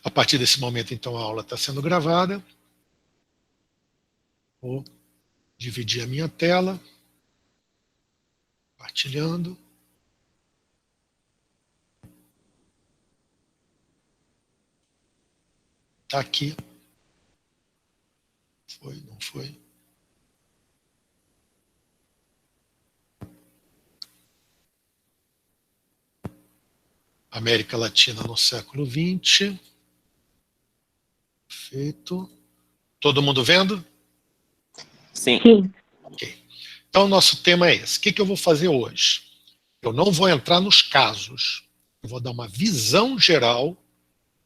A partir desse momento, então, a aula está sendo gravada. Vou dividir a minha tela, compartilhando. Está aqui. Foi, não foi? América Latina no século XX. Perfeito. Todo mundo vendo? Sim. Ok. Então, o nosso tema é esse. O que eu vou fazer hoje? Eu não vou entrar nos casos. Eu vou dar uma visão geral,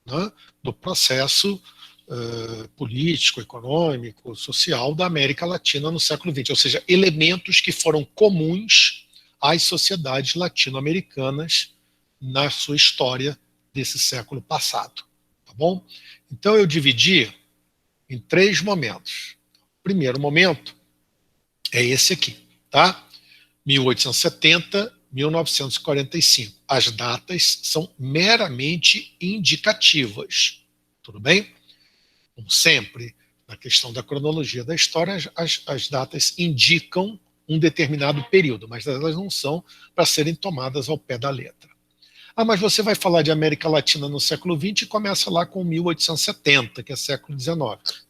né, do processo político, econômico, social da América Latina no século XX. Ou seja, elementos que foram comuns às sociedades latino-americanas na sua história desse século passado. Tá bom? Então, eu dividi em 3 momentos. O primeiro momento é esse aqui, tá? 1870, 1945. As datas são meramente indicativas, tudo bem? Como sempre, na questão da cronologia da história, as datas indicam um determinado período, mas elas não são para serem tomadas ao pé da letra. Ah, mas você vai falar de América Latina no século XX e começa lá com 1870, que é século XIX,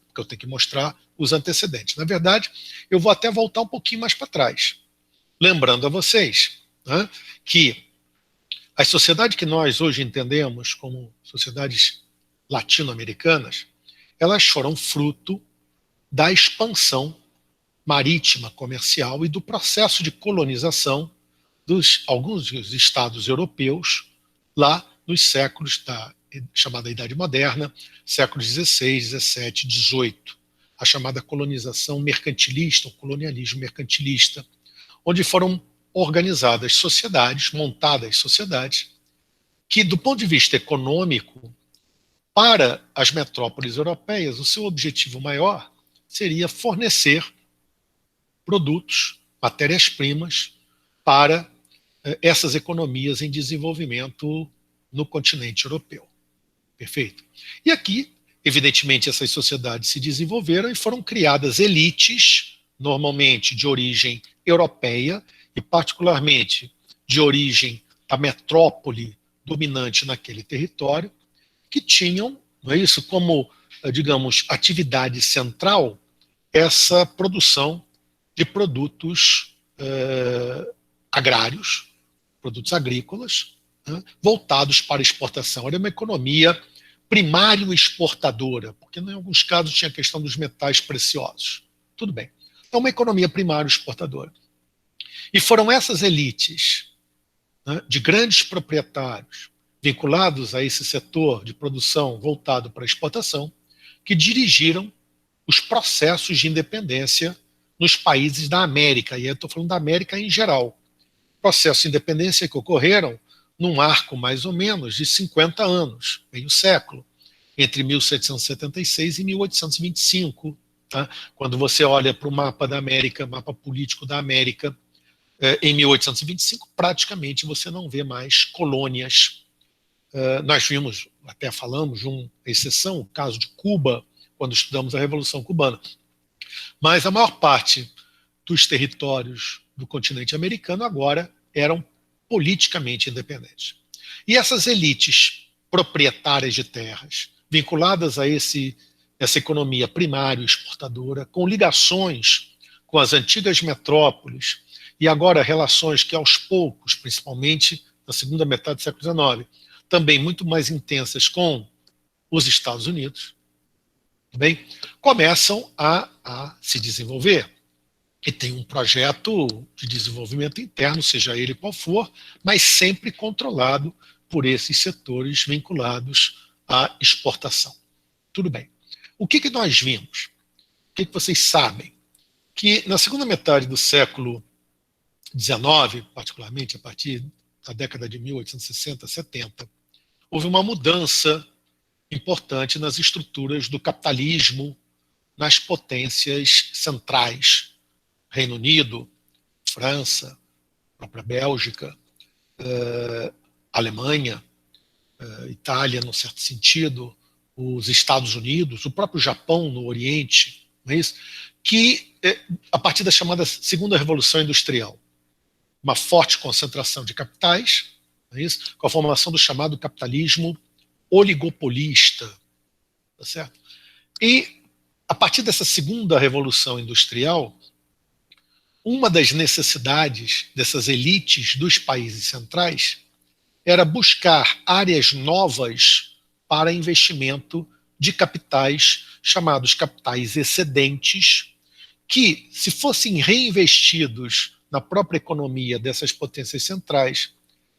porque eu tenho que mostrar os antecedentes. Na verdade, eu vou até voltar um pouquinho mais para trás, lembrando a vocês, né, que as sociedades que nós hoje entendemos como sociedades latino-americanas, elas foram fruto da expansão marítima comercial e do processo de colonização dos alguns dos estados europeus lá nos séculos da chamada Idade Moderna, séculos XVI, XVII, XVIII, a chamada colonização mercantilista, o colonialismo mercantilista, onde foram organizadas sociedades, montadas sociedades, que, do ponto de vista econômico, para as metrópoles europeias, o seu objetivo maior seria fornecer produtos, matérias-primas, para essas economias em desenvolvimento no continente europeu. Perfeito? E aqui, evidentemente, essas sociedades se desenvolveram e foram criadas elites, normalmente de origem europeia e particularmente de origem da metrópole dominante naquele território, que tinham, não é isso, como, digamos, atividade central essa produção de produtos agrários, produtos agrícolas, né, voltados para exportação. Era uma economia primário exportadora, porque em alguns casos tinha a questão dos metais preciosos. Tudo bem. É uma economia primário exportadora. E foram essas elites, né, de grandes proprietários, vinculados a esse setor de produção voltado para a exportação, que dirigiram os processos de independência nos países da América, e eu estou falando da América em geral. Processos de independência que ocorreram num arco mais ou menos de 50 anos, meio século, entre 1776 e 1825. Tá? Quando você olha para o mapa da América, mapa político da América, em 1825, praticamente você não vê mais colônias. Nós vimos, até falamos de uma exceção, o caso de Cuba, quando estudamos a Revolução Cubana. Mas a maior parte dos territórios do continente americano agora eram politicamente independentes. E essas elites proprietárias de terras, vinculadas a essa economia primária exportadora, com ligações com as antigas metrópoles, e agora relações que aos poucos, principalmente na segunda metade do século XIX, também muito mais intensas com os Estados Unidos, bem, começam a se desenvolver. E tem um projeto de desenvolvimento interno, seja ele qual for, mas sempre controlado por esses setores vinculados à exportação. Tudo bem. O que nós vimos? O que vocês sabem? Que na segunda metade do século XIX, particularmente a partir da década de 1860, 70, houve uma mudança importante nas estruturas do capitalismo nas potências centrais. Reino Unido, França, própria Bélgica, Alemanha, Itália, num certo sentido, os Estados Unidos, o próprio Japão no Oriente, não é isso? Que, a partir da chamada Segunda Revolução Industrial, uma forte concentração de capitais, não é isso? Com a formação do chamado capitalismo oligopolista, tá certo? E, a partir dessa Segunda Revolução Industrial, uma das necessidades dessas elites dos países centrais era buscar áreas novas para investimento de capitais, chamados capitais excedentes, que, se fossem reinvestidos na própria economia dessas potências centrais,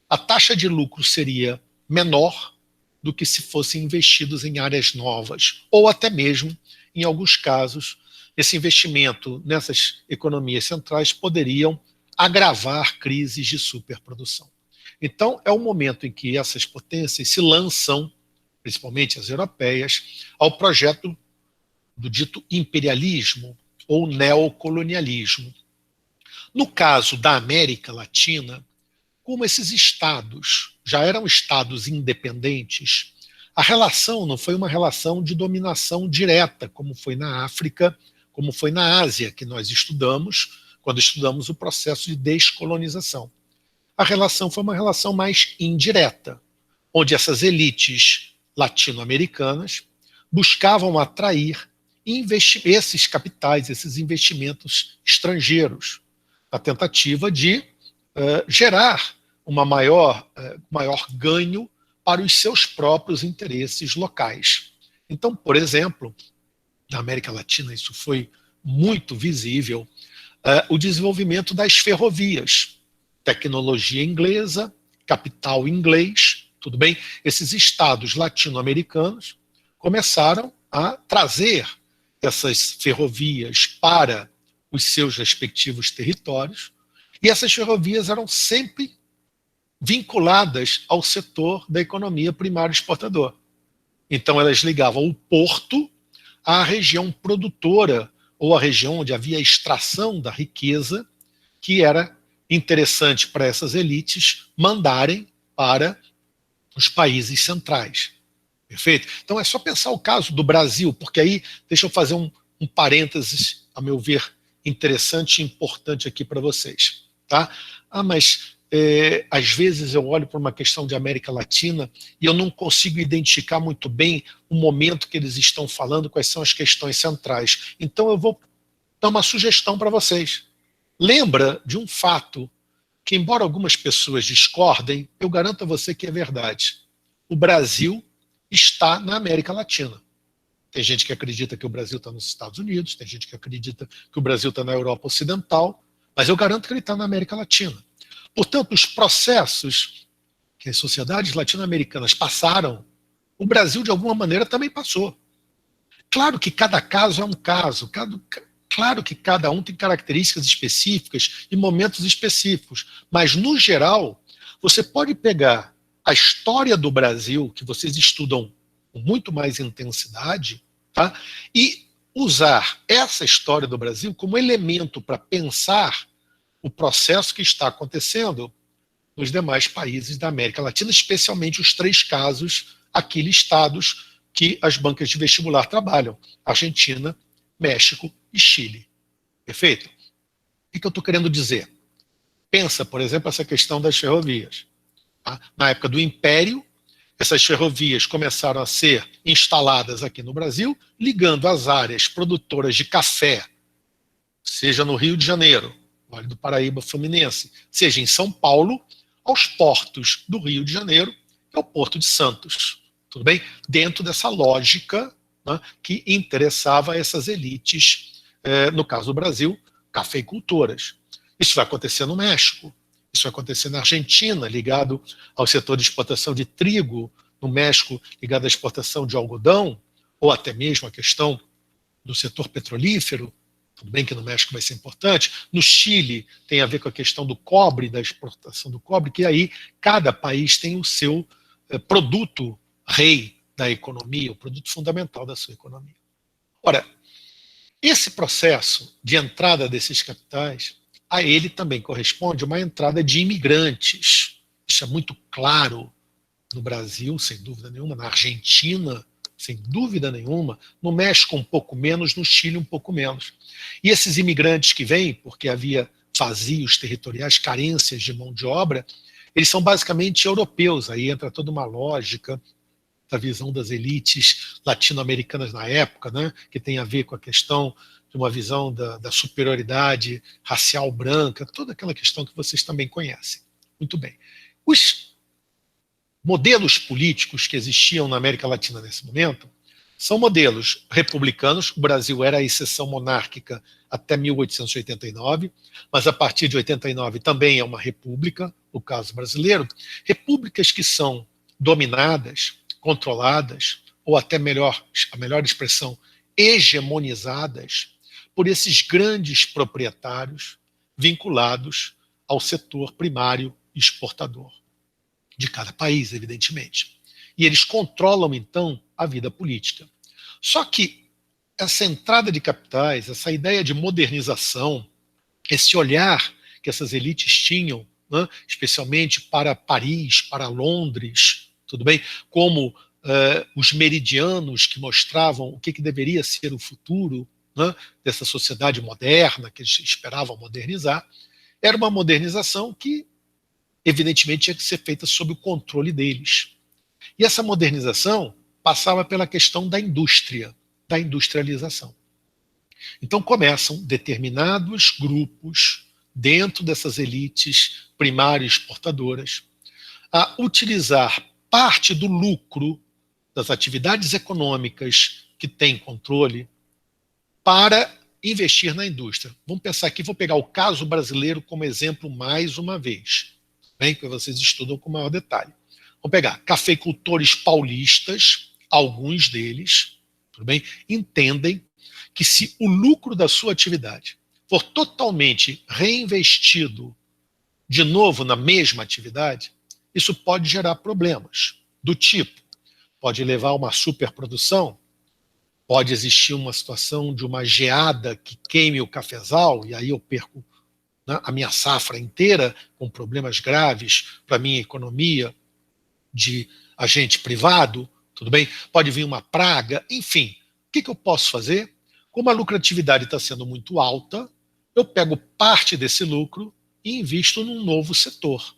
a taxa de lucro seria menor do que se fossem investidos em áreas novas, ou até mesmo, em alguns casos, esse investimento nessas economias centrais poderiam agravar crises de superprodução. Então, é o momento em que essas potências se lançam, principalmente as europeias, ao projeto do dito imperialismo ou neocolonialismo. No caso da América Latina, como esses estados já eram estados independentes, a relação não foi uma relação de dominação direta, como foi na África, como foi na Ásia, que nós estudamos quando estudamos o processo de descolonização. A relação foi uma relação mais indireta, onde essas elites latino-americanas buscavam atrair esses capitais, esses investimentos estrangeiros, na tentativa de gerar maior ganho para os seus próprios interesses locais. Então, por exemplo, na América Latina isso foi muito visível, o desenvolvimento das ferrovias, tecnologia inglesa, capital inglês, tudo bem? Esses estados latino-americanos começaram a trazer essas ferrovias para os seus respectivos territórios, e essas ferrovias eram sempre vinculadas ao setor da economia primário exportador. Então elas ligavam o porto à região produtora, ou à região onde havia extração da riqueza, que era interessante para essas elites mandarem para os países centrais. Perfeito? Então é só pensar o caso do Brasil, porque aí, deixa eu fazer um parênteses, a meu ver, interessante e importante aqui para vocês. Tá? Mas às vezes eu olho para uma questão de América Latina e eu não consigo identificar muito bem o momento que eles estão falando, quais são as questões centrais. Então eu vou dar uma sugestão para vocês. Lembra de um fato que, embora algumas pessoas discordem, eu garanto a você que é verdade. O Brasil está na América Latina. Tem gente que acredita que o Brasil está nos Estados Unidos, tem gente que acredita que o Brasil está na Europa Ocidental, mas eu garanto que ele está na América Latina. Portanto, os processos que as sociedades latino-americanas passaram, o Brasil, de alguma maneira, também passou. Claro que cada caso é um caso, claro que cada um tem características específicas e momentos específicos, mas, no geral, você pode pegar a história do Brasil, que vocês estudam com muito mais intensidade, tá? E usar essa história do Brasil como elemento para pensar o processo que está acontecendo nos demais países da América Latina, especialmente os 3 casos aqui listados que as bancas de vestibular trabalham: Argentina, México e Chile. Perfeito? O que eu estou querendo dizer? Pensa, por exemplo, essa questão das ferrovias. Tá? Na época do Império, essas ferrovias começaram a ser instaladas aqui no Brasil, ligando as áreas produtoras de café, seja no Rio de Janeiro, Vale do Paraíba Fluminense, seja em São Paulo, aos portos do Rio de Janeiro e ao Porto de Santos. Tudo bem? Dentro dessa lógica, né, que interessava essas elites, no caso do Brasil, cafeicultoras. Isso vai acontecer no México, isso vai acontecer na Argentina, ligado ao setor de exportação de trigo, no México, ligado à exportação de algodão, ou até mesmo a questão do setor petrolífero. Tudo bem que no México vai ser importante. No Chile tem a ver com a questão do cobre, da exportação do cobre, que aí cada país tem o seu produto rei da economia, o produto fundamental da sua economia. Ora, esse processo de entrada desses capitais, a ele também corresponde uma entrada de imigrantes. Isso é muito claro no Brasil, sem dúvida nenhuma, na Argentina sem dúvida nenhuma. No México um pouco menos, no Chile um pouco menos. E esses imigrantes que vêm, porque havia vazios territoriais, carências de mão de obra, eles são basicamente europeus. Aí entra toda uma lógica da visão das elites latino-americanas na época, né, que tem a ver com a questão de uma visão da superioridade racial branca, toda aquela questão que vocês também conhecem. Muito bem. Os modelos políticos que existiam na América Latina nesse momento são modelos republicanos. O Brasil era a exceção monárquica até 1889, mas a partir de 89 também é uma república, o caso brasileiro. Repúblicas que são dominadas, controladas, ou até a melhor expressão, hegemonizadas por esses grandes proprietários vinculados ao setor primário exportador de cada país, evidentemente. E eles controlam, então, a vida política. Só que essa entrada de capitais, essa ideia de modernização, esse olhar que essas elites tinham, né, especialmente para Paris, para Londres, tudo bem, como os meridianos que mostravam o que deveria ser o futuro, né, dessa sociedade moderna que eles esperavam modernizar, era uma modernização que, evidentemente, tinha que ser feita sob o controle deles. E essa modernização passava pela questão da indústria, da industrialização. Então começam determinados grupos dentro dessas elites primárias exportadoras a utilizar parte do lucro das atividades econômicas que têm controle para investir na indústria. Vamos pensar aqui, vou pegar o caso brasileiro como exemplo mais uma vez, bem, que vocês estudam com maior detalhe. Vamos pegar cafeicultores paulistas, alguns deles, tudo bem, entendem que se o lucro da sua atividade for totalmente reinvestido de novo na mesma atividade, isso pode gerar problemas do tipo, pode levar a uma superprodução, pode existir uma situação de uma geada que queime o cafezal, e aí eu perco, né, a minha safra inteira, com problemas graves para a minha economia de agente privado, tudo bem? Pode vir uma praga, enfim. O que eu posso fazer? Como a lucratividade está sendo muito alta, eu pego parte desse lucro e invisto num novo setor,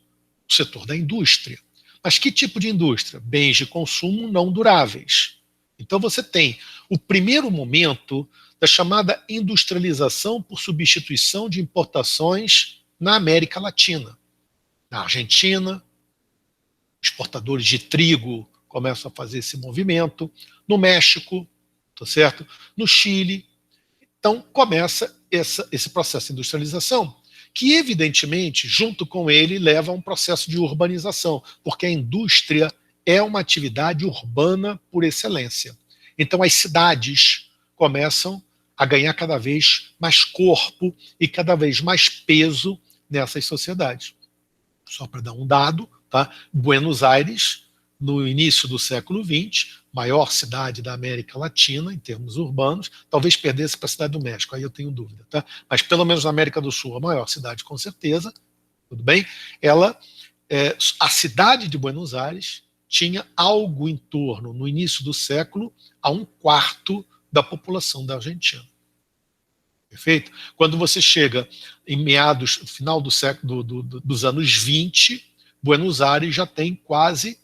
o setor da indústria. Mas que tipo de indústria? Bens de consumo não duráveis. Então você tem o primeiro momento da chamada industrialização por substituição de importações na América Latina. Na Argentina, exportadores de trigo começam a fazer esse movimento. No México, tá certo? No Chile. Então começa esse processo de industrialização, que evidentemente, junto com ele, leva a um processo de urbanização, porque a indústria é uma atividade urbana por excelência. Então as cidades começam a ganhar cada vez mais corpo e cada vez mais peso nessas sociedades. Só para dar um dado, tá? Buenos Aires, no início do século XX, maior cidade da América Latina em termos urbanos, talvez perdesse para a cidade do México, aí eu tenho dúvida, tá? Mas pelo menos na América do Sul, a maior cidade com certeza, tudo bem? A cidade de Buenos Aires tinha algo em torno, no início do século, a 1/4 da população da Argentina. Perfeito? Quando você chega em meados, final do século, dos anos 20, Buenos Aires já tem quase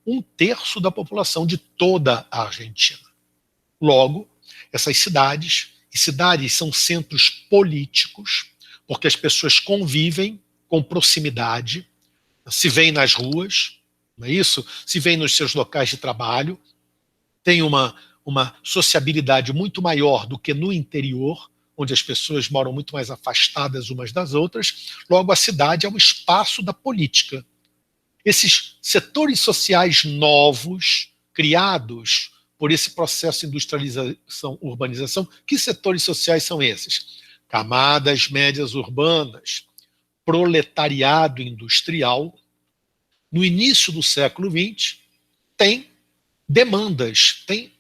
1/3 da população de toda a Argentina. Logo, essas cidades, e cidades são centros políticos, porque as pessoas convivem com proximidade, se veem nas ruas, não é isso? Se veem nos seus locais de trabalho, tem uma sociabilidade muito maior do que no interior, onde as pessoas moram muito mais afastadas umas das outras. Logo, a cidade é um espaço da política. Esses setores sociais novos, criados por esse processo de industrialização, urbanização, que setores sociais são esses? Camadas médias urbanas, proletariado industrial. No início do século XX, tem demandas, tem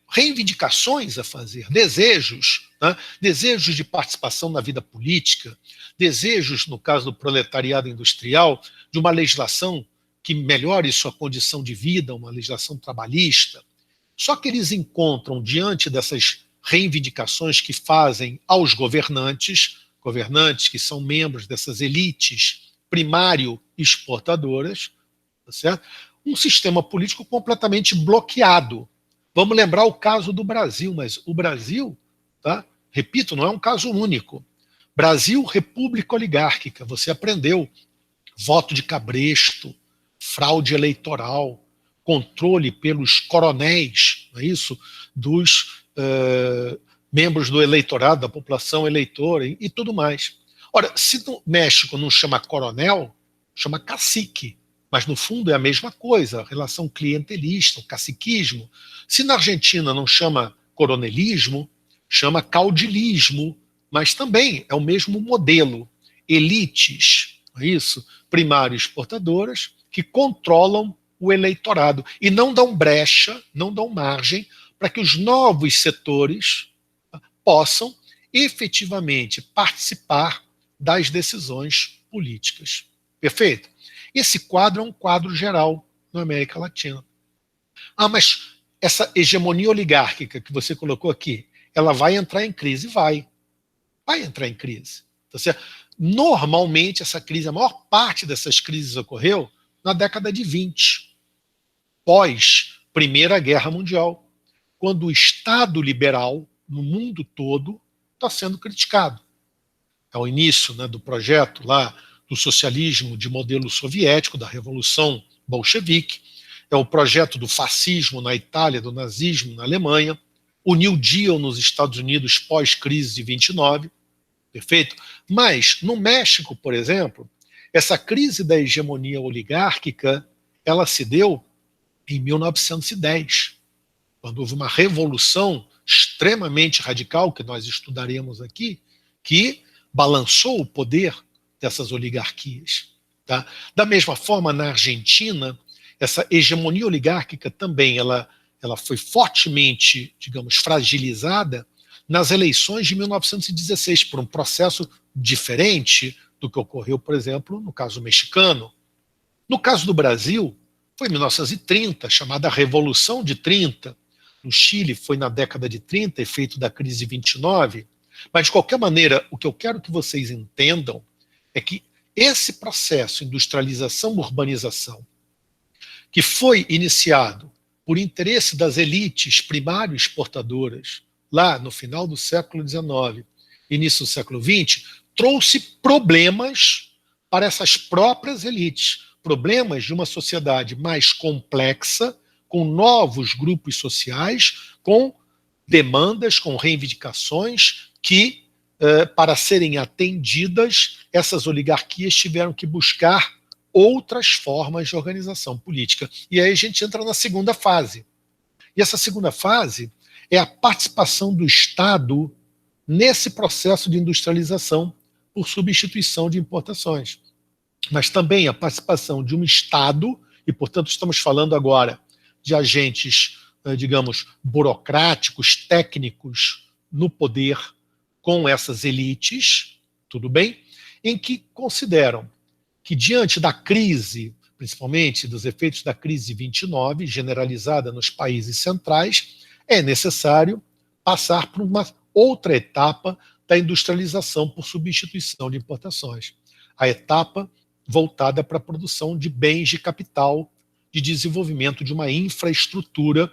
reivindicações a fazer, desejos, né? Desejos de participação na vida política, desejos, no caso do proletariado industrial, de uma legislação que melhore sua condição de vida, uma legislação trabalhista. Só que eles encontram, diante dessas reivindicações que fazem aos governantes que são membros dessas elites primário exportadoras, tá certo? Um sistema político completamente bloqueado. Vamos lembrar o caso do Brasil, mas o Brasil, tá? Repito, não é um caso único. Brasil, república oligárquica, você aprendeu. Voto de cabresto, fraude eleitoral, controle pelos coronéis, não é isso? Dos membros do eleitorado, da população eleitora e tudo mais. Ora, se no México não chama coronel, chama cacique, mas no fundo é a mesma coisa, a relação clientelista, o caciquismo. Se na Argentina não chama coronelismo, chama caudilismo, mas também é o mesmo modelo. Elites, não é isso? Primário exportadoras, que controlam o eleitorado e não dão brecha, não dão margem para que os novos setores possam efetivamente participar das decisões políticas. Perfeito? Esse quadro é um quadro geral na América Latina. Ah, mas essa hegemonia oligárquica que você colocou aqui, ela vai entrar em crise? Vai entrar em crise. Tá certo? Normalmente, essa crise, a maior parte dessas crises ocorreu na década de 20, pós Primeira Guerra Mundial, quando o Estado liberal, no mundo todo, está sendo criticado. É o início, né, do projeto lá do socialismo de modelo soviético, da Revolução Bolchevique, é o projeto do fascismo na Itália, do nazismo na Alemanha, o New Deal nos Estados Unidos pós-crise de 29, perfeito? Mas, no México, por exemplo, essa crise da hegemonia oligárquica, ela se deu em 1910, quando houve uma revolução extremamente radical, que nós estudaremos aqui, que balançou o poder dessas oligarquias. Tá? Da mesma forma, na Argentina, essa hegemonia oligárquica também ela foi fortemente, digamos, fragilizada nas eleições de 1916, por um processo diferente do que ocorreu, por exemplo, no caso mexicano. No caso do Brasil, foi em 1930, chamada Revolução de 30. No Chile foi na década de 30, efeito da crise de 29. Mas, de qualquer maneira, o que eu quero que vocês entendam é que esse processo, industrialização, urbanização, que foi iniciado por interesse das elites primário exportadoras, lá no final do século XIX, início do século XX, trouxe problemas para essas próprias elites, problemas de uma sociedade mais complexa, com novos grupos sociais, com demandas, com reivindicações que, para serem atendidas, essas oligarquias tiveram que buscar outras formas de organização política. E aí a gente entra na segunda fase. E essa segunda fase é a participação do Estado nesse processo de industrialização por substituição de importações. Mas também a participação de um Estado, e portanto estamos falando agora de agentes, digamos, burocráticos, técnicos no poder com essas elites, tudo bem? Em que consideram que diante da crise, principalmente dos efeitos da crise de 29, generalizada nos países centrais, é necessário passar por uma outra etapa da industrialização por substituição de importações. A etapa voltada para a produção de bens de capital, de desenvolvimento de uma infraestrutura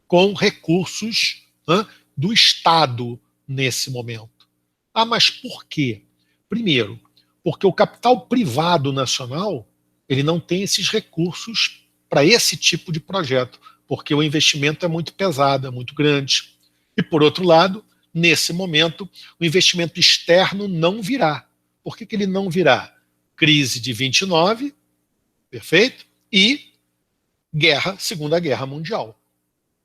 com recursos, né, do Estado nesse momento. Ah, mas por quê? Primeiro, porque o capital privado nacional ele não tem esses recursos para esse tipo de projeto, porque o investimento é muito pesado, é muito grande. E, por outro lado, nesse momento, o investimento externo não virá. Por que ele não virá? Crise de 29, perfeito? E guerra, Segunda Guerra Mundial.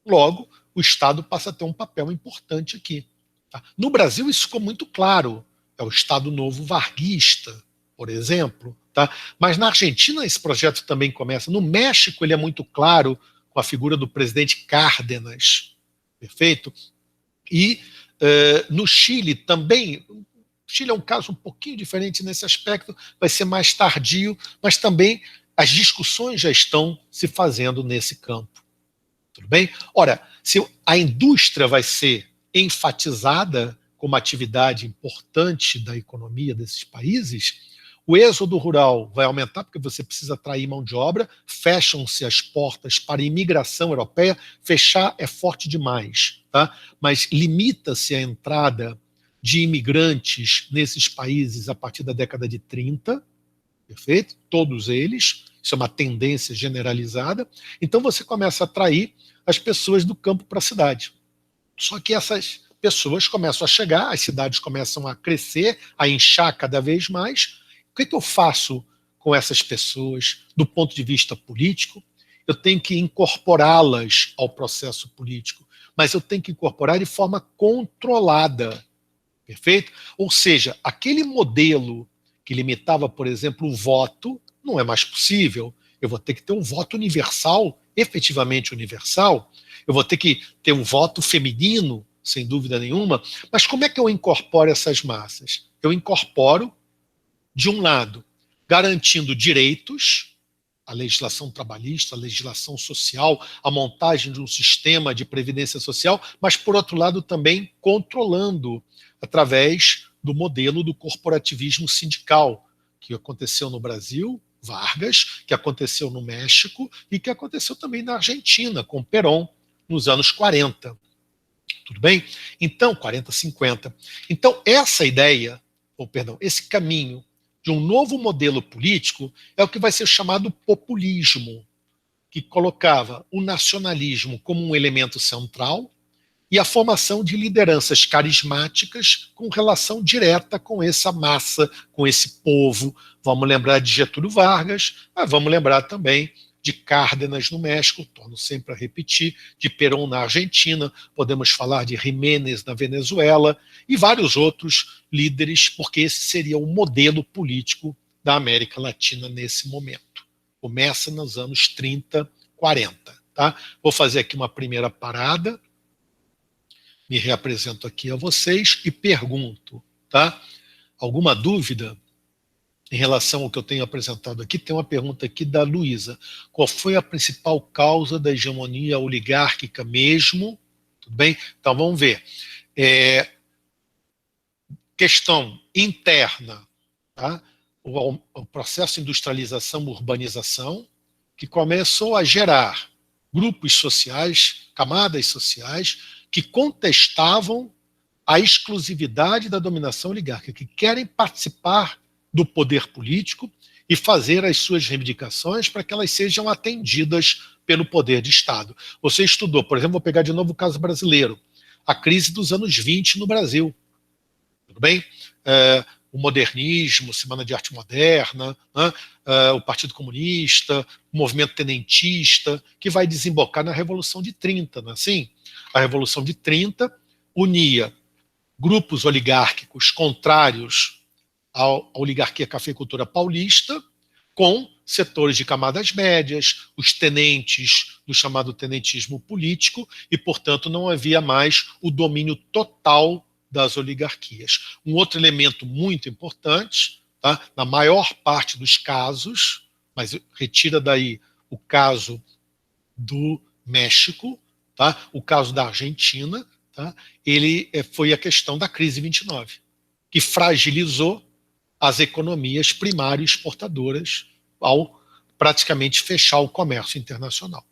Logo, o Estado passa a ter um papel importante aqui. Tá? No Brasil, isso ficou muito claro. É o Estado Novo varguista, por exemplo. Tá? Mas na Argentina, esse projeto também começa. No México, ele é muito claro com a figura do presidente Cárdenas. Perfeito? E no Chile também. O Chile é um caso um pouquinho diferente nesse aspecto, vai ser mais tardio, mas também as discussões já estão se fazendo nesse campo. Tudo bem? Ora, se a indústria vai ser enfatizada como atividade importante da economia desses países, o êxodo rural vai aumentar porque você precisa atrair mão de obra, fecham-se as portas para a imigração europeia, fechar é forte demais, tá? Mas limita-se a entrada de imigrantes nesses países a partir da década de 30, perfeito? Todos eles, isso é uma tendência generalizada. Então você começa a atrair as pessoas do campo para a cidade. Só que essas pessoas começam a chegar, as cidades começam a crescer, a inchar cada vez mais. O que eu faço com essas pessoas do ponto de vista político? Eu tenho que incorporá-las ao processo político, mas eu tenho que incorporar de forma controlada, perfeito? Ou seja, aquele modelo que limitava, por exemplo, o voto, não é mais possível. Eu vou ter que ter um voto universal, efetivamente universal. Eu vou ter que ter um voto feminino, sem dúvida nenhuma. Mas como é que eu incorporo essas massas? Eu incorporo, de um lado, garantindo direitos, a legislação trabalhista, a legislação social, a montagem de um sistema de previdência social, mas, por outro lado, também controlando através do modelo do corporativismo sindical, que aconteceu no Brasil, Vargas, que aconteceu no México e que aconteceu também na Argentina, com Perón, nos anos 40. Tudo bem? Então, 40, 50. Então, essa ideia, esse caminho de um novo modelo político é o que vai ser chamado populismo, que colocava o nacionalismo como um elemento central e a formação de lideranças carismáticas com relação direta com essa massa, com esse povo. Vamos lembrar de Getúlio Vargas, mas vamos lembrar também de Cárdenas no México, torno sempre a repetir, de Perón na Argentina, podemos falar de Jiménez na Venezuela e vários outros líderes, porque esse seria o modelo político da América Latina nesse momento. Começa nos anos 30, 40. Tá? Vou fazer aqui uma primeira parada, me reapresento aqui a vocês e pergunto, tá? Alguma dúvida em relação ao que eu tenho apresentado aqui? Tem uma pergunta aqui da Luísa. Qual foi a principal causa da hegemonia oligárquica mesmo? Tudo bem? Então vamos ver. Questão interna, tá? O processo de industrialização, urbanização, que começou a gerar grupos sociais, camadas sociais, que contestavam a exclusividade da dominação oligárquica, que querem participar do poder político e fazer as suas reivindicações para que elas sejam atendidas pelo poder de Estado. Você estudou, por exemplo, vou pegar de novo o caso brasileiro, a crise dos anos 20 no Brasil. Tudo bem? O modernismo, Semana de Arte Moderna, né? O Partido Comunista, o movimento tenentista, que vai desembocar na Revolução de 30, não é assim? A Revolução de 30 unia grupos oligárquicos contrários à oligarquia cafeicultora paulista com setores de camadas médias, os tenentes do chamado tenentismo político, e, portanto, não havia mais o domínio total das oligarquias. Um outro elemento muito importante, tá? Na maior parte dos casos, mas retira daí o caso do México, tá? O caso da Argentina, tá? Ele foi a questão da crise 29, que fragilizou as economias primário exportadoras ao praticamente fechar o comércio internacional.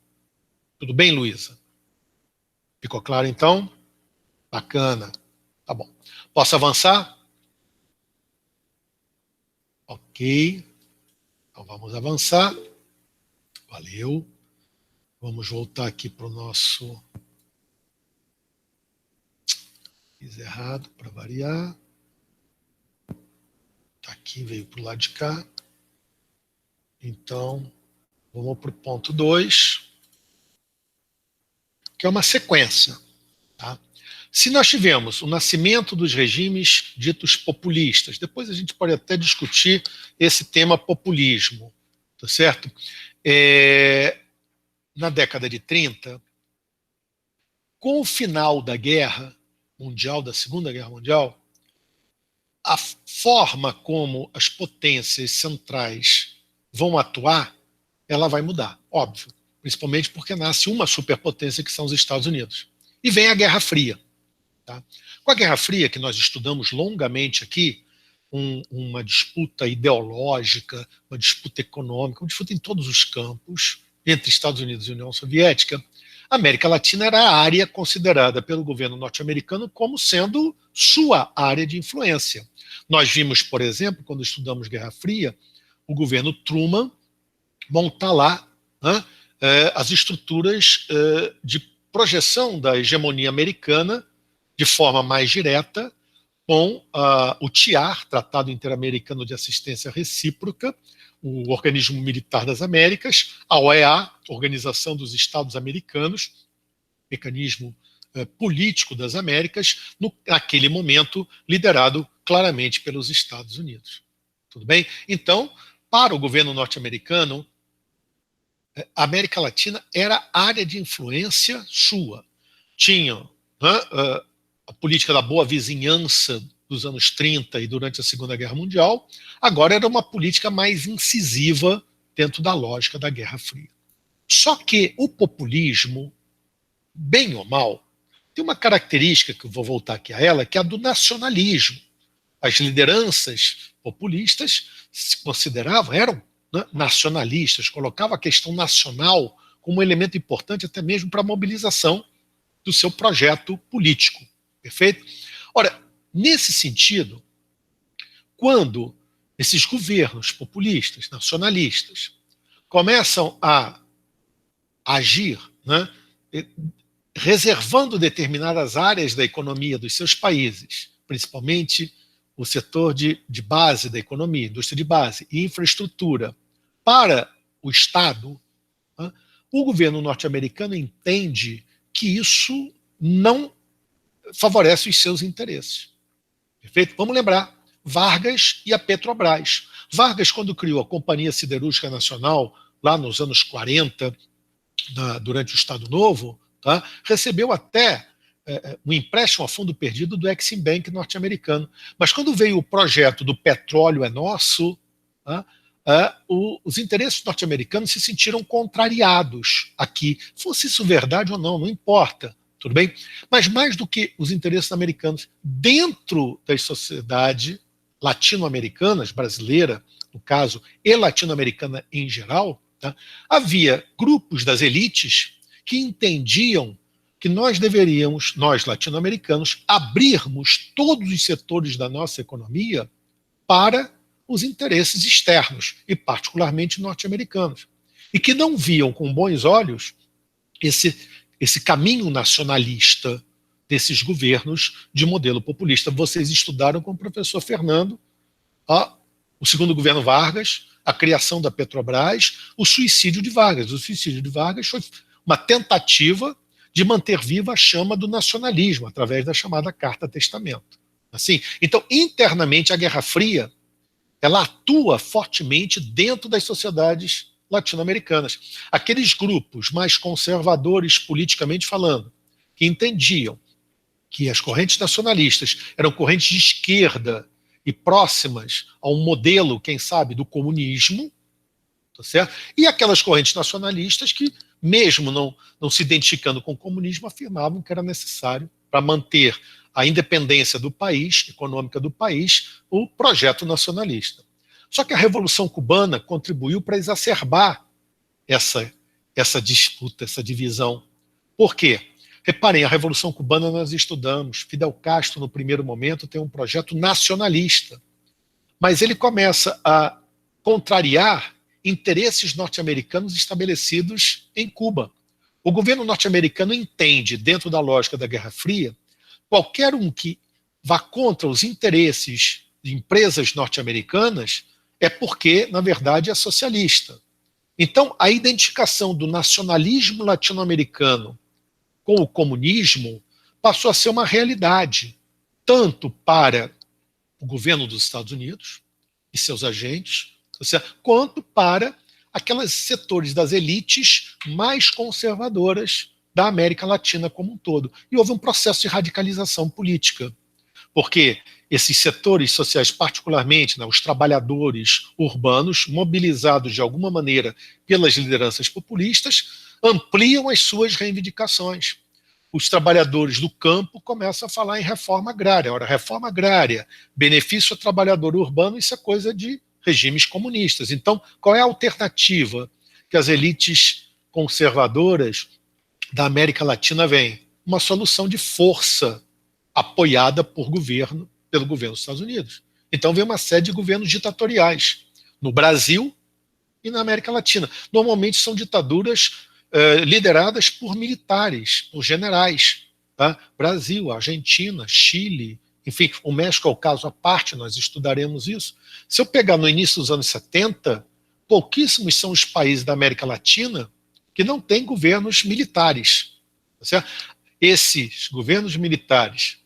Tudo bem, Luísa? Ficou claro, então? Bacana. Tá bom. Posso avançar? Ok. Então vamos avançar. Valeu. Vamos voltar aqui para o nosso... Fiz errado para variar. Tá aqui, veio para o lado de cá. Então, vamos para o ponto 2, que é uma sequência. Tá? Se nós tivemos o nascimento dos regimes ditos populistas, depois a gente pode até discutir esse tema populismo, tá certo? Na década de 30, com o final da Guerra Mundial, da Segunda Guerra Mundial, a forma como as potências centrais vão atuar, ela vai mudar, óbvio. principalmente porque nasce uma superpotência que são os Estados Unidos. E vem a Guerra Fria. Tá? Com a Guerra Fria, que nós estudamos longamente aqui, uma disputa ideológica, uma disputa econômica, uma disputa em todos os campos, entre Estados Unidos e União Soviética, a América Latina era a área considerada pelo governo norte-americano como sendo sua área de influência. Nós vimos, por exemplo, quando estudamos Guerra Fria, o governo Truman montar lá, né, as estruturas de projeção da hegemonia americana de forma mais direta, com o TIAR, Tratado Interamericano de Assistência Recíproca, o Organismo Militar das Américas, a OEA, Organização dos Estados Americanos, mecanismo político das Américas, naquele momento liderado claramente pelos Estados Unidos. Tudo bem? Então, para o governo norte-americano, a América Latina era área de influência sua. Tinha, né, a política da boa vizinhança dos anos 30 e durante a Segunda Guerra Mundial, agora era uma política mais incisiva dentro da lógica da Guerra Fria. Só que o populismo, bem ou mal, tem uma característica, que eu vou voltar aqui a ela, que é a do nacionalismo. As lideranças populistas se consideravam, eram, né, nacionalistas, colocavam a questão nacional como um elemento importante até mesmo para a mobilização do seu projeto político. Perfeito? Ora, nesse sentido, quando esses governos populistas, nacionalistas, começam a agir, né, reservando determinadas áreas da economia dos seus países, principalmente o setor de base da economia, indústria de base e infraestrutura, para o Estado, né, o governo norte-americano entende que isso não favorece os seus interesses. Perfeito? Vamos lembrar, Vargas e a Petrobras. Vargas, quando criou a Companhia Siderúrgica Nacional, lá nos anos 40, durante o Estado Novo, tá, recebeu até um empréstimo a fundo perdido do Exim Bank norte-americano. Mas quando veio o projeto do petróleo é nosso, tá, os interesses norte-americanos se sentiram contrariados aqui. Fosse isso verdade ou não, não importa. Tudo bem? Mas mais do que os interesses americanos, dentro das sociedades latino-americanas, brasileira, no caso, e latino-americana em geral, tá, havia grupos das elites que entendiam que nós deveríamos, nós latino-americanos, abrirmos todos os setores da nossa economia para os interesses externos, e particularmente norte-americanos, e que não viam com bons olhos esse caminho nacionalista desses governos de modelo populista. Vocês estudaram com o professor Fernando o segundo governo Vargas, a criação da Petrobras, o suicídio de Vargas. O suicídio de Vargas foi uma tentativa de manter viva a chama do nacionalismo, através da chamada Carta Testamento. Assim, então, internamente, a Guerra Fria ela atua fortemente dentro das sociedades latino-americanas. Aqueles grupos mais conservadores politicamente falando, que entendiam que as correntes nacionalistas eram correntes de esquerda e próximas a um modelo, quem sabe, do comunismo, tá certo? E aquelas correntes nacionalistas que, mesmo não se identificando com o comunismo, afirmavam que era necessário, para manter a independência do país, econômica do país, o projeto nacionalista. Só que a Revolução Cubana contribuiu para exacerbar essa disputa, essa divisão. Por quê? Reparem, a Revolução Cubana nós estudamos. Fidel Castro, no primeiro momento, tem um projeto nacionalista. Mas ele começa a contrariar interesses norte-americanos estabelecidos em Cuba. O governo norte-americano entende, dentro da lógica da Guerra Fria, qualquer um que vá contra os interesses de empresas norte-americanas é porque, na verdade, é socialista. Então, a identificação do nacionalismo latino-americano com o comunismo passou a ser uma realidade, tanto para o governo dos Estados Unidos e seus agentes, quanto para aqueles setores das elites mais conservadoras da América Latina como um todo. E houve um processo de radicalização política, porque esses setores sociais, particularmente, né, os trabalhadores urbanos, mobilizados de alguma maneira pelas lideranças populistas, ampliam as suas reivindicações. Os trabalhadores do campo começam a falar em reforma agrária. Ora, reforma agrária, benefício ao trabalhador urbano, isso é coisa de regimes comunistas. Então, qual é a alternativa que as elites conservadoras da América Latina veem? Uma solução de força apoiada pelo governo dos Estados Unidos. Então, vem uma série de governos ditatoriais no Brasil e na América Latina. Normalmente são ditaduras lideradas por militares, por generais. Tá? Brasil, Argentina, Chile, enfim, o México é o caso à parte, nós estudaremos isso. Se eu pegar no início dos anos 70, pouquíssimos são os países da América Latina que não têm governos militares. Tá certo? Esses governos militares,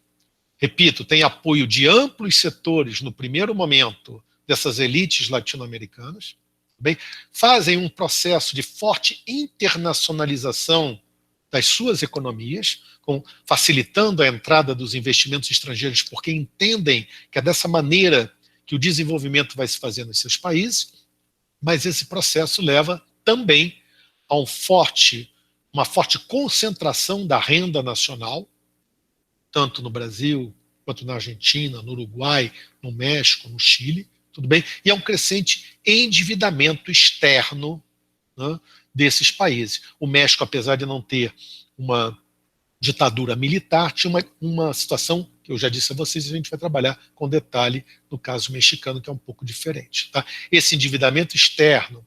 repito, têm apoio de amplos setores no primeiro momento dessas elites latino-americanas, bem, fazem um processo de forte internacionalização das suas economias, facilitando a entrada dos investimentos estrangeiros, porque entendem que é dessa maneira que o desenvolvimento vai se fazer nos seus países, mas esse processo leva também a uma forte concentração da renda nacional, tanto no Brasil, quanto na Argentina, no Uruguai, no México, no Chile, tudo bem? E é um crescente endividamento externo, né, desses países. O México, apesar de não ter uma ditadura militar, tinha uma situação que eu já disse a vocês, a gente vai trabalhar com detalhe no caso mexicano, que é um pouco diferente. Tá? Esse endividamento externo,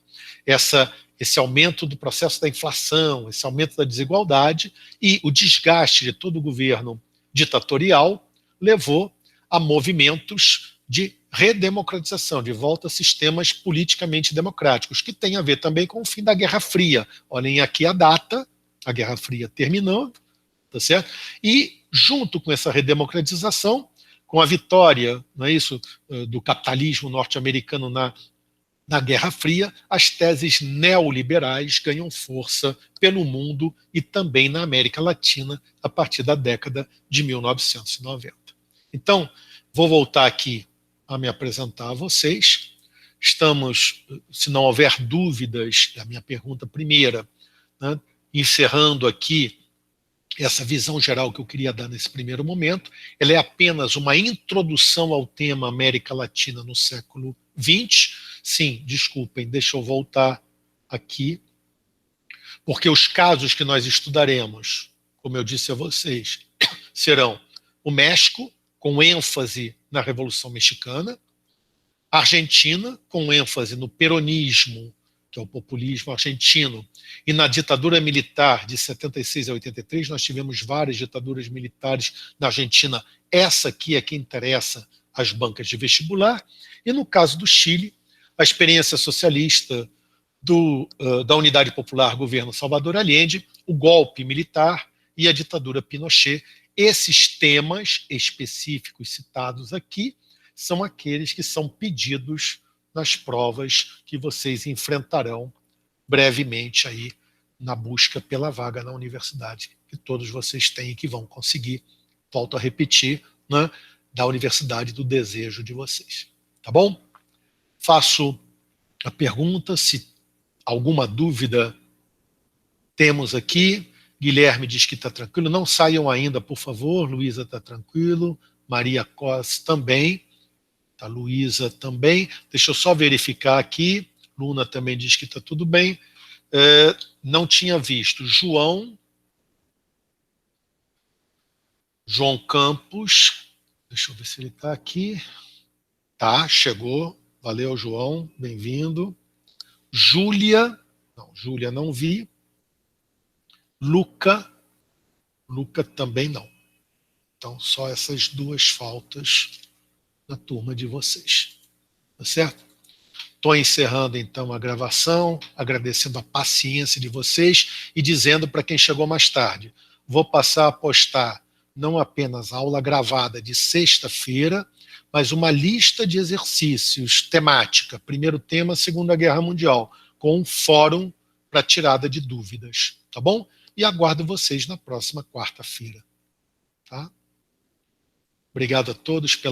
esse aumento do processo da inflação, esse aumento da desigualdade e o desgaste de todo o governo ditatorial levou a movimentos de redemocratização, de volta a sistemas politicamente democráticos, que tem a ver também com o fim da Guerra Fria. Olhem aqui a data, a Guerra Fria terminando, tá certo? E junto com essa redemocratização, com a vitória, não é isso, do capitalismo norte-americano na Guerra Fria, as teses neoliberais ganham força pelo mundo e também na América Latina a partir da década de 1990. Então, vou voltar aqui a me apresentar a vocês. Estamos, se não houver dúvidas, a minha pergunta primeira, né, encerrando aqui essa visão geral que eu queria dar nesse primeiro momento, ela é apenas uma introdução ao tema América Latina no século XX. Sim, desculpem, deixa eu voltar aqui, porque os casos que nós estudaremos, como eu disse a vocês, serão o México, com ênfase na Revolução Mexicana, a Argentina, com ênfase no peronismo, que é o populismo argentino, e na ditadura militar de 76 a 83, nós tivemos várias ditaduras militares na Argentina, essa aqui é que interessa às bancas de vestibular, e no caso do Chile, a experiência socialista da Unidade Popular Governo Salvador Allende, o golpe militar e a ditadura Pinochet. Esses temas específicos citados aqui são aqueles que são pedidos nas provas que vocês enfrentarão brevemente aí na busca pela vaga na universidade que todos vocês têm e que vão conseguir, volto a repetir, né, da universidade do desejo de vocês. Tá bom? Faço a pergunta, se alguma dúvida temos aqui. Guilherme diz que está tranquilo. Não saiam ainda, por favor. Luísa está tranquilo. Maria Costa também. Tá, Luísa também. Deixa eu só verificar aqui. Luna também diz que está tudo bem. Não tinha visto. João Campos. Deixa eu ver se ele está aqui. Tá, chegou. Valeu, João. Bem-vindo. Júlia. Não, Júlia não vi. Luca também não. Então, só essas duas faltas na turma de vocês. Tá certo? Estou encerrando, então, a gravação, agradecendo a paciência de vocês e dizendo para quem chegou mais tarde, vou passar a postar não apenas a aula gravada de sexta-feira, mas uma lista de exercícios temática, primeiro tema, Segunda Guerra Mundial, com um fórum para tirada de dúvidas. Tá bom? E aguardo vocês na próxima quarta-feira. Tá? Obrigado a todos pela